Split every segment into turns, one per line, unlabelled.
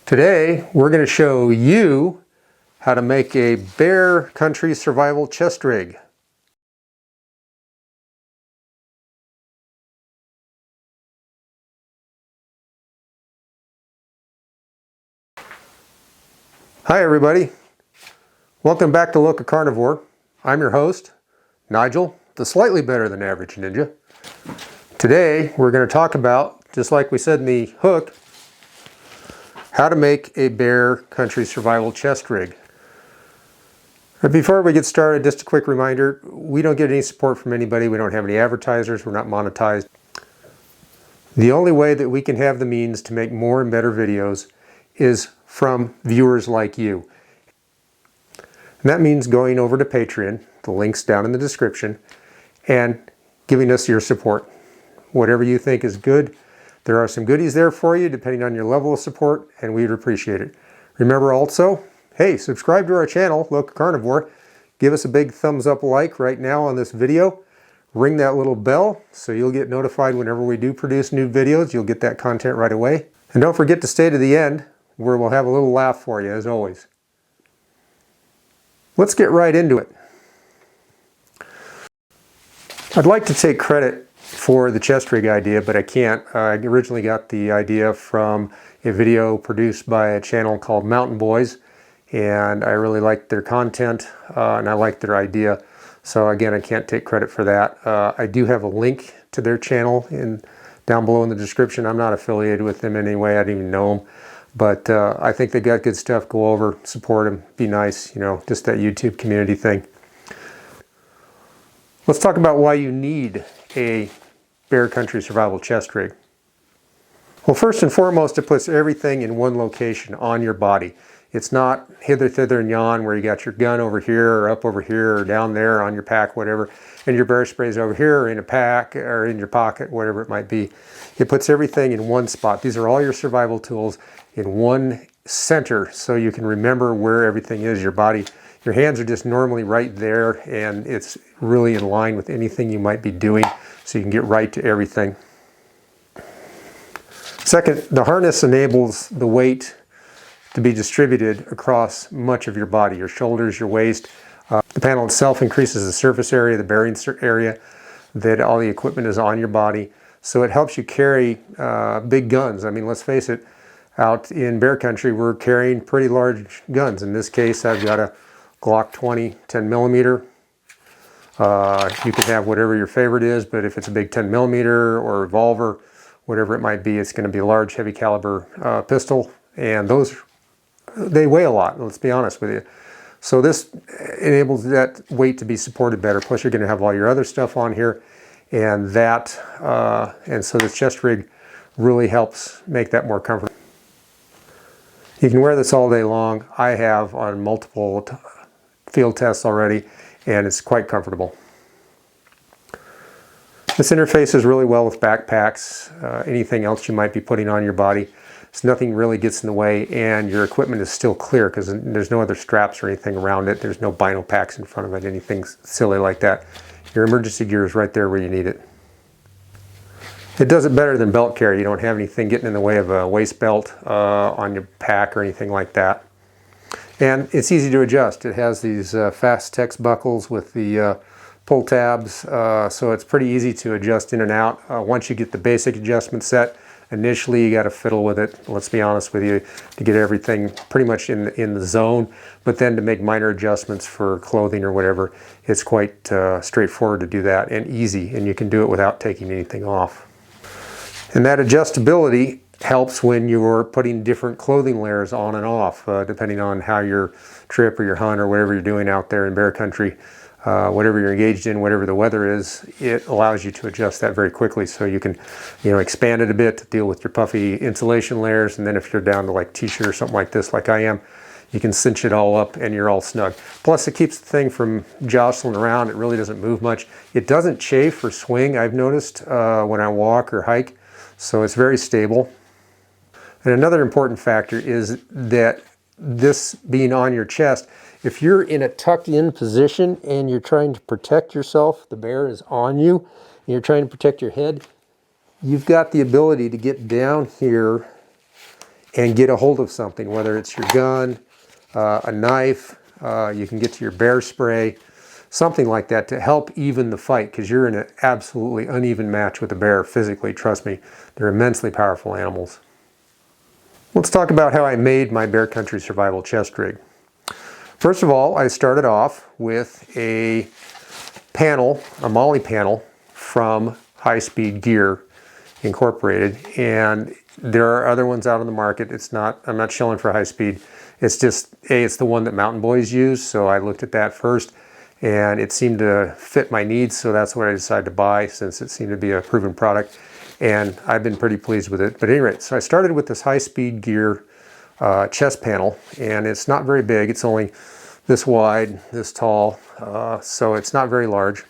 Today we're going to show you how to make a bear country survival chest rig. Hi everybody, welcome back to LocaCarnivore. I'm your host, Nigel, the slightly better than average ninja. Today we're going to talk about, just like we said in the hook, how to make a bear country survival chest rig. But before we get started, just a quick reminder, we don't get any support from anybody, we don't have any advertisers, we're not monetized. The only way that we can have the means to make more and better videos is from viewers like you. And that means going over to Patreon, the link's down in the description, and giving us your support. Whatever you think is good. There are some goodies there for you depending on your level of support, and we'd appreciate it. Remember also, hey, subscribe to our channel, LocaCarnivore. Give us a big thumbs up like right now on this video. Ring that little bell so you'll get notified whenever we do produce new videos. You'll get that content right away. And don't forget to stay to the end where we'll have a little laugh for you as always. Let's get right into it. I'd like to take credit for the chest rig idea, but I can't. I originally got the idea from a video produced by a channel called Mountain Boys, and I really liked their content and I liked their idea. So again, I can't take credit for that. I do have a link to their channel down below in the description. I'm not affiliated with them in any way. I don't even know them. But I think they got good stuff. Go over, support them, be nice, you know, just that YouTube community thing. Let's talk about why you need a bear country survival chest rig. Well, first and foremost, it puts everything in one location on your body. It's not hither, thither, and yon where you got your gun over here or up over here or down there on your pack, whatever, and your bear spray's over here or in a pack or in your pocket, whatever it might be. It puts everything in one spot. These are all your survival tools in one center so you can remember where everything is. Your body, your hands are just normally right there, and it's really in line with anything you might be doing so you can get right to everything. Second, the harness enables the weight to be distributed across much of your body, your shoulders, your waist. The panel itself increases the surface area, the bearing area, that all the equipment is on your body. So it helps you carry big guns. I mean, let's face it, out in bear country, we're carrying pretty large guns. In this case, I've got a Glock 20 10 millimeter. You can have whatever your favorite is, but if it's a big 10 millimeter or revolver, whatever it might be, it's going to be a large, heavy caliber pistol. And those, they weigh a lot, let's be honest with you. So this enables that weight to be supported better. Plus you're going to have all your other stuff on here. And so this chest rig really helps make that more comfortable. You can wear this all day long. I have on multiple field tests already, and it's quite comfortable. This interfaces really well with backpacks, anything else you might be putting on your body. So nothing really gets in the way, and your equipment is still clear because there's no other straps or anything around it. There's no bino packs in front of it, anything silly like that. Your emergency gear is right there where you need it. It does it better than belt carry. You don't have anything getting in the way of a waist belt on your pack or anything like that. And it's easy to adjust. It has these fast text buckles with the pull tabs, so it's pretty easy to adjust in and out. Once you get the basic adjustment set, initially you got to fiddle with it, let's be honest with you, to get everything pretty much in the zone. But then to make minor adjustments for clothing or whatever, it's quite straightforward to do that and easy, and you can do it without taking anything off. And that adjustability helps when you're putting different clothing layers on and off, depending on how your trip or your hunt or whatever you're doing out there in bear country, whatever you're engaged in, whatever the weather is, it allows you to adjust that very quickly. So you can, you know, expand it a bit to deal with your puffy insulation layers, and then if you're down to like t-shirt or something like this, like I am, you can cinch it all up and you're all snug. Plus it keeps the thing from jostling around. It really doesn't move much. It doesn't chafe or swing, I've noticed, when I walk or hike. So it's very stable. And another important factor is that this being on your chest, if you're in a tucked in position and you're trying to protect yourself, the bear is on you, and you're trying to protect your head, you've got the ability to get down here and get a hold of something, whether it's your gun, a knife, you can get to your bear spray, something like that to help even the fight, because you're in an absolutely uneven match with a bear physically. Trust me, they're immensely powerful animals. Let's talk about how I made my Bear Country Survival chest rig. First of all, I started off with a panel, a MOLLE panel from High Speed Gear Incorporated, and there are other ones out on the market. I'm not shilling for High Speed. It's just, it's the one that mountain boys use, so I looked at that first, and it seemed to fit my needs, so that's what I decided to buy, since it seemed to be a proven product, and I've been pretty pleased with it. But at any rate, so I started with this High Speed Gear chest panel, and it's not very big. It's only this wide, this tall, so it's not very large.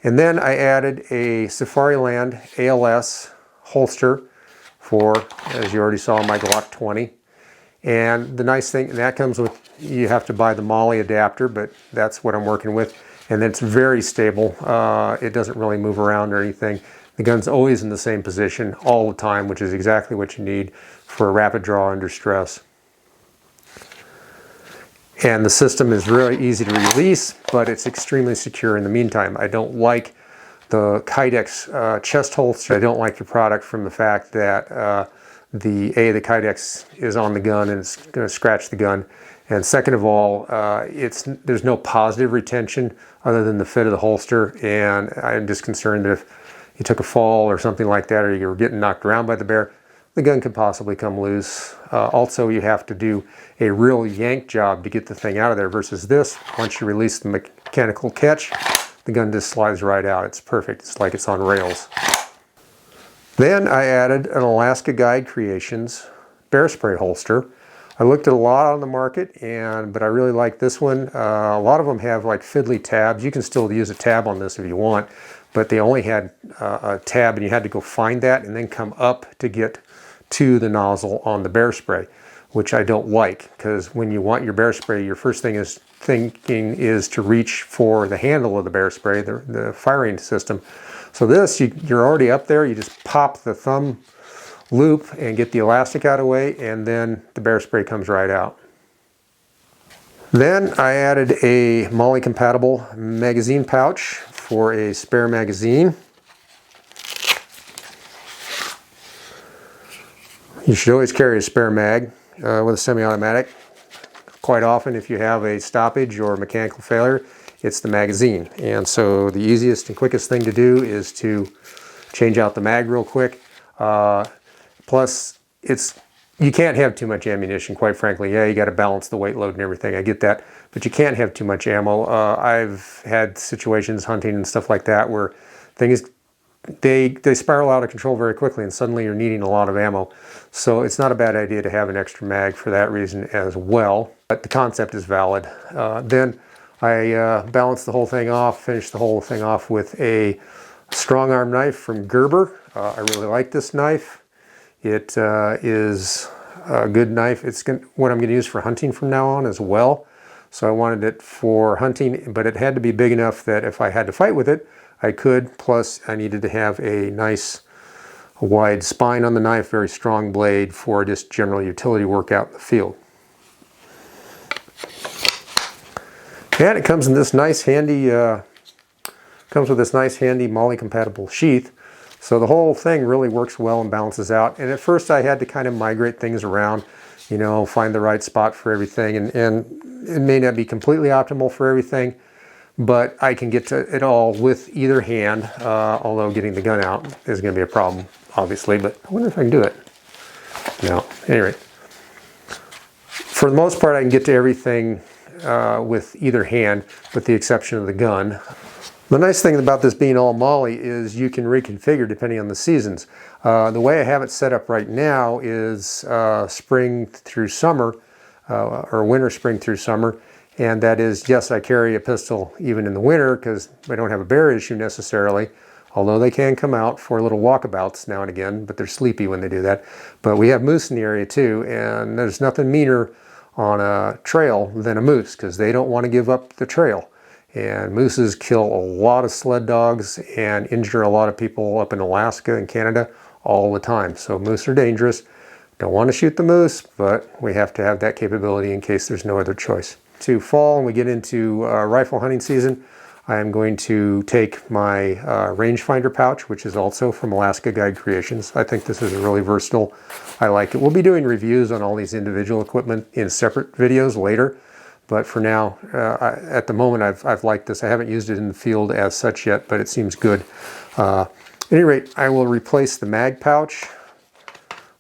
And then I added a Safariland ALS holster for, as you already saw, my Glock 20. And the nice thing, that comes with, you have to buy the MOLLE adapter, but that's what I'm working with. And then it's very stable. It doesn't really move around or anything. The gun's always in the same position all the time, which is exactly what you need for a rapid draw under stress. And the system is really easy to release, but it's extremely secure in the meantime. I don't like the Kydex chest holster. I don't like the product from the fact that the Kydex is on the gun and it's going to scratch the gun. And second of all, there's no positive retention other than the fit of the holster. And I'm just concerned that if you took a fall or something like that, or you were getting knocked around by the bear, the gun could possibly come loose. Also, you have to do a real yank job to get the thing out of there, versus this, once you release the mechanical catch, the gun just slides right out. It's perfect. It's like it's on rails. Then I added an Alaska Guide Creations bear spray holster. I looked at a lot on the market, but I really like this one. A lot of them have like fiddly tabs. You can still use a tab on this if you want, but they only had a tab, and you had to go find that and then come up to get to the nozzle on the bear spray, which I don't like, because when you want your bear spray, your first thing is to reach for the handle of the bear spray, the firing system. So this, you're already up there. You just pop the thumb loop and get the elastic out of the way, and then the bear spray comes right out. Then I added a MOLLE compatible magazine pouch for a spare magazine. You should always carry a spare mag with a semi-automatic. Quite often, if you have a stoppage or mechanical failure, it's the magazine. And so the easiest and quickest thing to do is to change out the mag real quick. Plus, you can't have too much ammunition, quite frankly. Yeah, you got to balance the weight load and everything. I get that, but you can't have too much ammo. I've had situations hunting and stuff like that where things, they spiral out of control very quickly, and suddenly you're needing a lot of ammo. So it's not a bad idea to have an extra mag for that reason as well. But the concept is valid. Then I balanced the whole thing off, finished the whole thing off with a strong arm knife from Gerber. I really like this knife. It is a good knife. It's what I'm going to use for hunting from now on as well. So I wanted it for hunting, but it had to be big enough that if I had to fight with it, I could. Plus, I needed to have a nice wide spine on the knife, very strong blade for just general utility work out in the field. And it comes in this nice handy, comes with this nice handy MOLLE compatible sheath. So the whole thing really works well and balances out. And at first I had to kind of migrate things around, you know, find the right spot for everything. And it may not be completely optimal for everything, but I can get to it all with either hand, although getting the gun out is going to be a problem, obviously, but I wonder if I can do it. No, anyway. For the most part, I can get to everything with either hand, with the exception of the gun. The nice thing about this being all MOLLE is you can reconfigure depending on the seasons. The way I have it set up right now is spring through summer, or winter, spring through summer. And that is, yes, I carry a pistol even in the winter because I don't have a bear issue necessarily, although they can come out for little walkabouts now and again, but they're sleepy when they do that. But we have moose in the area too, and there's nothing meaner on a trail than a moose, because they don't want to give up the trail. And mooses kill a lot of sled dogs and injure a lot of people up in Alaska and Canada all the time. So moose are dangerous, Don't want to shoot the moose, but we have to have that capability in case there's no other choice. To fall and we get into rifle hunting season, I am going to take my rangefinder pouch, which is also from Alaska Guide Creations. I think this is really versatile. I like it. We'll be doing reviews on all these individual equipment in separate videos later, but for now, at the moment, I've liked this. I haven't used it in the field as such yet, but it seems good. At any rate, I will replace the mag pouch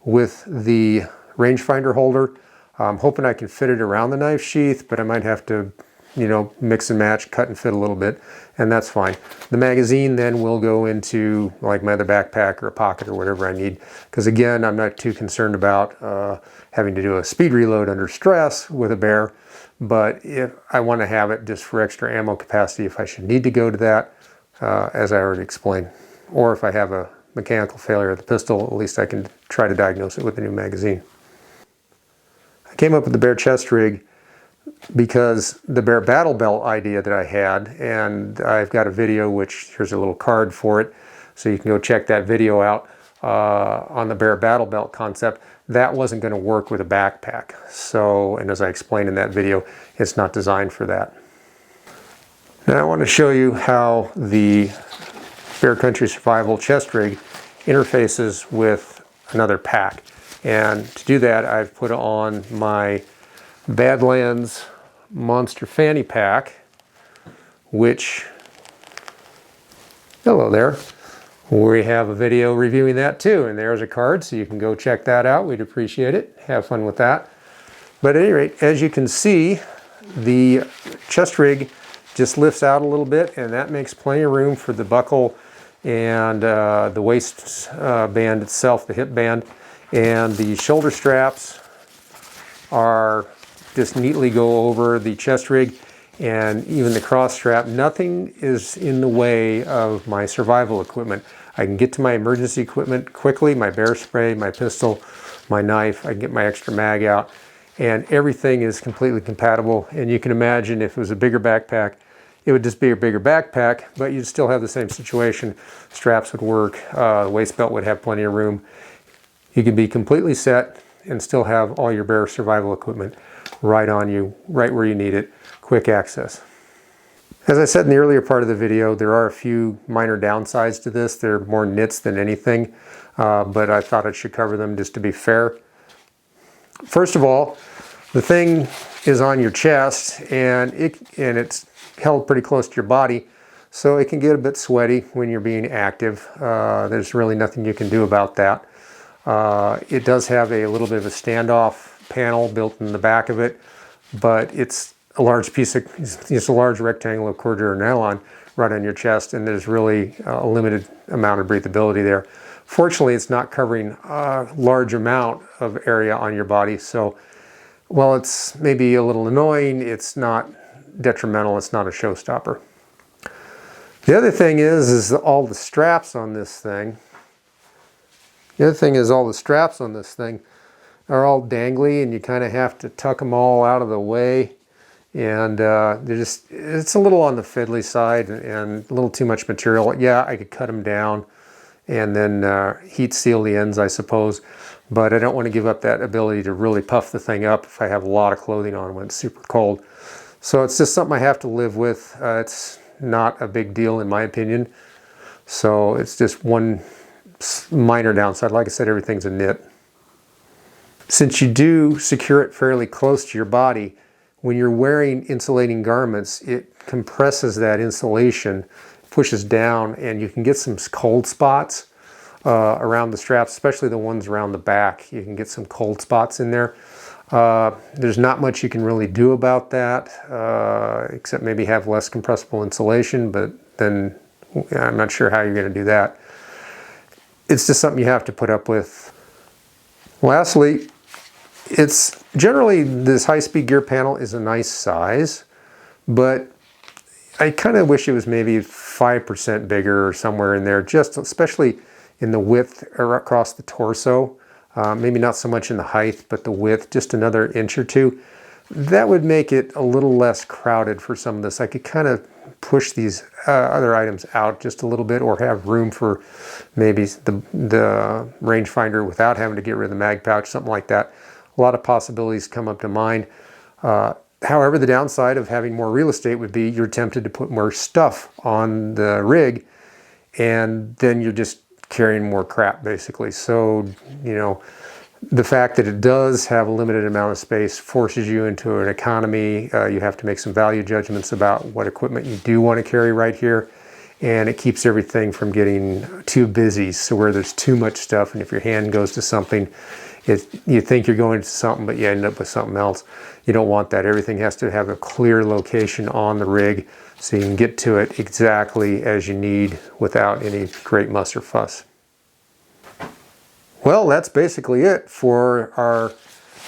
with the rangefinder holder. I'm hoping I can fit it around the knife sheath, but I might have to, you know, mix and match, cut and fit a little bit, and that's fine. The magazine then will go into like my other backpack or a pocket or whatever I need, because again, I'm not too concerned about having to do a speed reload under stress with a bear, but if I want to have it just for extra ammo capacity if I should need to go to that, as I already explained, or if I have a mechanical failure of the pistol, at least I can try to diagnose it with a new magazine. I came up with the bear chest rig because the bear battle belt idea that I had, and I've got a video, which here's a little card for it, so you can go check that video out on the bear battle belt concept. That wasn't going to work with a backpack. So, and as I explained in that video, it's not designed for that. Now I want to show you how the Bear Country Survival chest rig interfaces with another pack. And to do that, I've put on my Badlands Monster Fanny Pack, which, hello there, we have a video reviewing that too, and there's a card, so you can go check that out. We'd appreciate it. Have fun with that. But at any rate, as you can see, the chest rig just lifts out a little bit, and that makes plenty of room for the buckle and the waist band itself, the hip band, and the shoulder straps are just neatly go over the chest rig, and even the cross strap. Nothing is in the way of my survival equipment. I can get to my emergency equipment quickly, my bear spray, my pistol, my knife. I can get my extra mag out, and everything is completely compatible. And you can imagine if it was a bigger backpack, it would just be a bigger backpack, but you'd still have the same situation. Straps would work, the waist belt would have plenty of room. You can be completely set and still have all your bear survival equipment right on you, right where you need it, quick access. As I said in the earlier part of the video, there are a few minor downsides to this. They're more nits than anything, but I thought I should cover them just to be fair. First of all, the thing is on your chest, and it's held pretty close to your body, so it can get a bit sweaty when you're being active. There's really nothing you can do about that. It does have a little bit of a standoff panel built in the back of it, but it's a large piece of, it's a large rectangle of cordura nylon right on your chest, and there's really a limited amount of breathability there. Fortunately, it's not covering a large amount of area on your body, so while it's maybe a little annoying, it's not detrimental, it's not a showstopper. The other thing is all the straps on this thing. The other thing is all the straps on this thing are all dangly, and you kind of have to tuck them all out of the way, and it's a little on the fiddly side and a little too much material. Yeah, I could cut them down and then heat seal the ends, I suppose, but I don't want to give up that ability to really puff the thing up if I have a lot of clothing on when it's super cold. So it's just something I have to live with. It's not a big deal in my opinion, so it's just one minor downside. Like I said, everything's a nit. Since you do secure it fairly close to your body, when you're wearing insulating garments, it compresses that insulation, pushes down, and you can get some cold spots around the straps, especially the ones around the back. You can get some cold spots in there. There's not much you can really do about that, except maybe have less compressible insulation, but then I'm not sure how you're going to do that. It's just something you have to put up with. Lastly, it's generally, this high-speed gear panel is a nice size, but I kind of wish it was maybe 5% bigger or somewhere in there, just especially in the width or across the torso. Maybe not so much in the height, but the width, just another inch or two. That would make it a little less crowded for some of this. I could kind of push these other items out just a little bit, or have room for maybe the rangefinder without having to get rid of the mag pouch, something like that. A lot of possibilities come up to mind. However, the downside of having more real estate would be you're tempted to put more stuff on the rig, and then you're just carrying more crap, basically. So, you know, the fact that it does have a limited amount of space forces you into an economy. You have to make some value judgments about what equipment you do want to carry right here, and it keeps everything from getting too busy, so where there's too much stuff, and if your hand goes to something, you think you're going to something, but you end up with something else. You don't want that. Everything has to have a clear location on the rig so you can get to it exactly as you need without any great muss or fuss. Well, that's basically it for our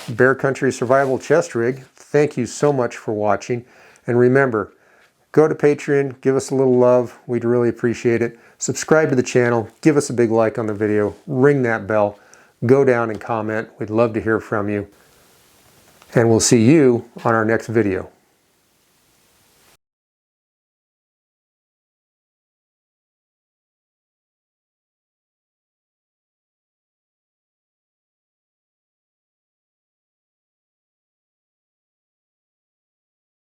Bear Country Survival Chest Rig. Thank you so much for watching. And remember, go to Patreon, give us a little love. We'd really appreciate it. Subscribe to the channel, give us a big like on the video, ring that bell, go down and comment. We'd love to hear from you. And we'll see you on our next video.